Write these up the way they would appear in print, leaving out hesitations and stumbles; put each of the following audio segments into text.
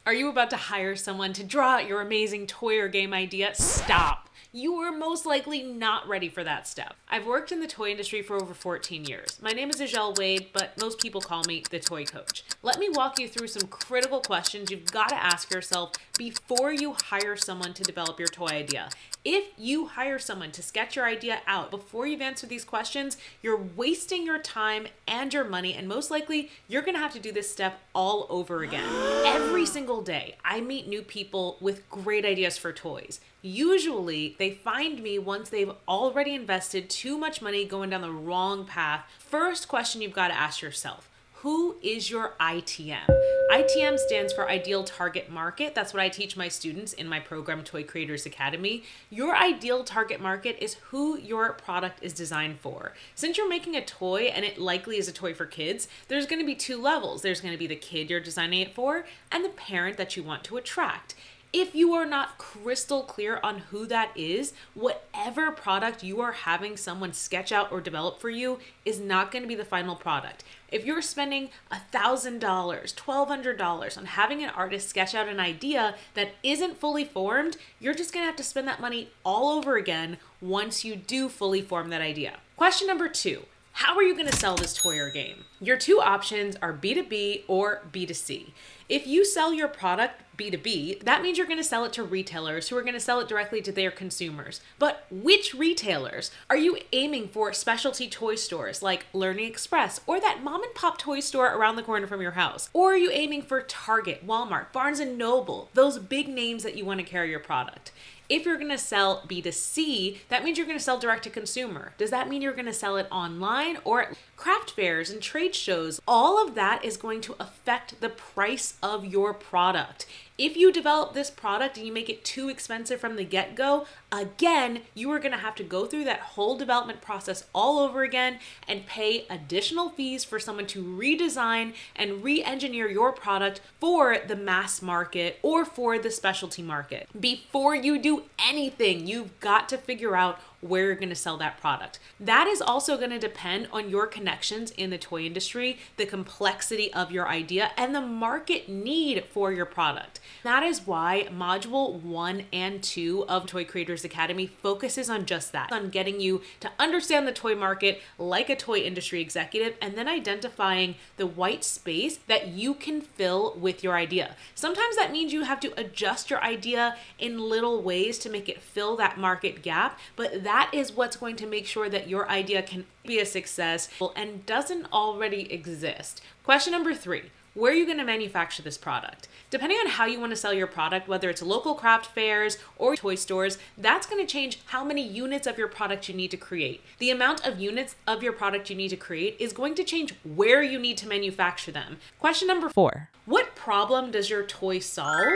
Are you about to hire someone to draw out your amazing toy or game idea? Stop. You are most likely not ready for that step. I've worked in the toy industry for over 14 years. My name is Azhelle Wade, but most people call me the Toy Coach. Let me walk you through some critical questions you've got to ask yourself before you hire someone to develop your toy idea. If you hire someone to sketch your idea out before you've answered these questions, you're wasting your time and your money, and most likely you're gonna have to do this step all over again. Every single day, I meet new people with great ideas for toys. Usually, they find me once they've already invested too much money going down the wrong path. First question you've got to ask yourself: who is your ITM? ITM stands for Ideal Target Market. That's what I teach my students in my program, Toy Creators Academy. Your ideal target market is who your product is designed for. Since you're making a toy, and it likely is a toy for kids, there's going to be two levels. There's going to be the kid you're designing it for and the parent that you want to attract. If you are not crystal clear on who that is, whatever product you are having someone sketch out or develop for you is not going to be the final product. If you're spending $1,000, $1,200 on having an artist sketch out an idea that isn't fully formed, you're just going to have to spend that money all over again once you do fully form that idea. Question number 2. How are you going to sell this toy or game? Your two options are B2B or B2C. If you sell your product B2B, that means you're going to sell it to retailers who are going to sell it directly to their consumers. But which retailers? Are you aiming for specialty toy stores like Learning Express or that mom and pop toy store around the corner from your house? Or are you aiming for Target, Walmart, Barnes & Noble, those big names that you want to carry your product? If you're going to sell B2C, that means you're going to sell direct to consumer. Does that mean you're going to sell it online or at craft fairs and trade shows? All of that is going to affect the price of your product. If you develop this product and you make it too expensive from the get-go, again, you are going to have to go through that whole development process all over again and pay additional fees for someone to redesign and re-engineer your product for the mass market or for the specialty market. Before you do anything, you've got to figure out where you're going to sell that product. That is also going to depend on your connections in the toy industry, the complexity of your idea, and the market need for your product. That is why Module 1 and 2 of Toy Creators Academy focuses on just that, on getting you to understand the toy market like a toy industry executive, and then identifying the white space that you can fill with your idea. Sometimes that means you have to adjust your idea in little ways to make it fill that market gap, but that is what's going to make sure that your idea can be a success and doesn't already exist. Question number 3. Where are you going to manufacture this product? Depending on how you want to sell your product, whether it's local craft fairs or toy stores, that's going to change how many units of your product you need to create. The amount of units of your product you need to create is going to change where you need to manufacture them. Question number 4. What problem does your toy solve?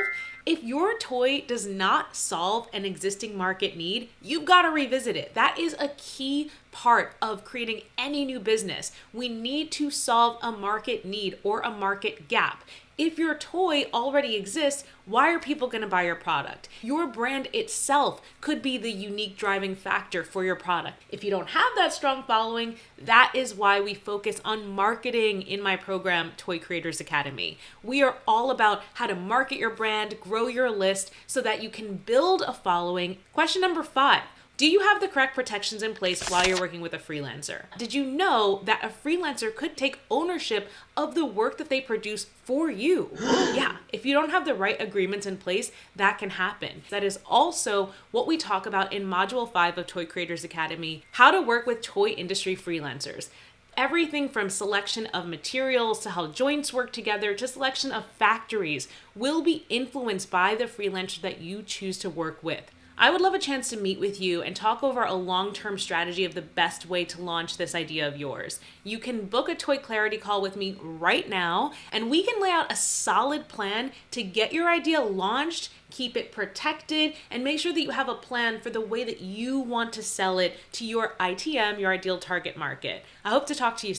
If your toy does not solve an existing market need, you've got to revisit it. That is a key part of creating any new business. We need to solve a market need or a market gap. If your toy already exists, why are people going to buy your product? Your brand itself could be the unique driving factor for your product. If you don't have that strong following, that is why we focus on marketing in my program, Toy Creators Academy. We are all about how to market your brand, grow your list so that you can build a following. Question number 5. Do you have the correct protections in place while you're working with a freelancer? Did you know that a freelancer could take ownership of the work that they produce for you? Yeah, if you don't have the right agreements in place, that can happen. That is also what we talk about in Module 5 of Toy Creators Academy, how to work with toy industry freelancers. Everything from selection of materials to how joints work together to selection of factories will be influenced by the freelancer that you choose to work with. I would love a chance to meet with you and talk over a long-term strategy of the best way to launch this idea of yours. You can book a Toy Clarity call with me right now, and we can lay out a solid plan to get your idea launched, keep it protected, and make sure that you have a plan for the way that you want to sell it to your ITM, your ideal target market. I hope to talk to you soon.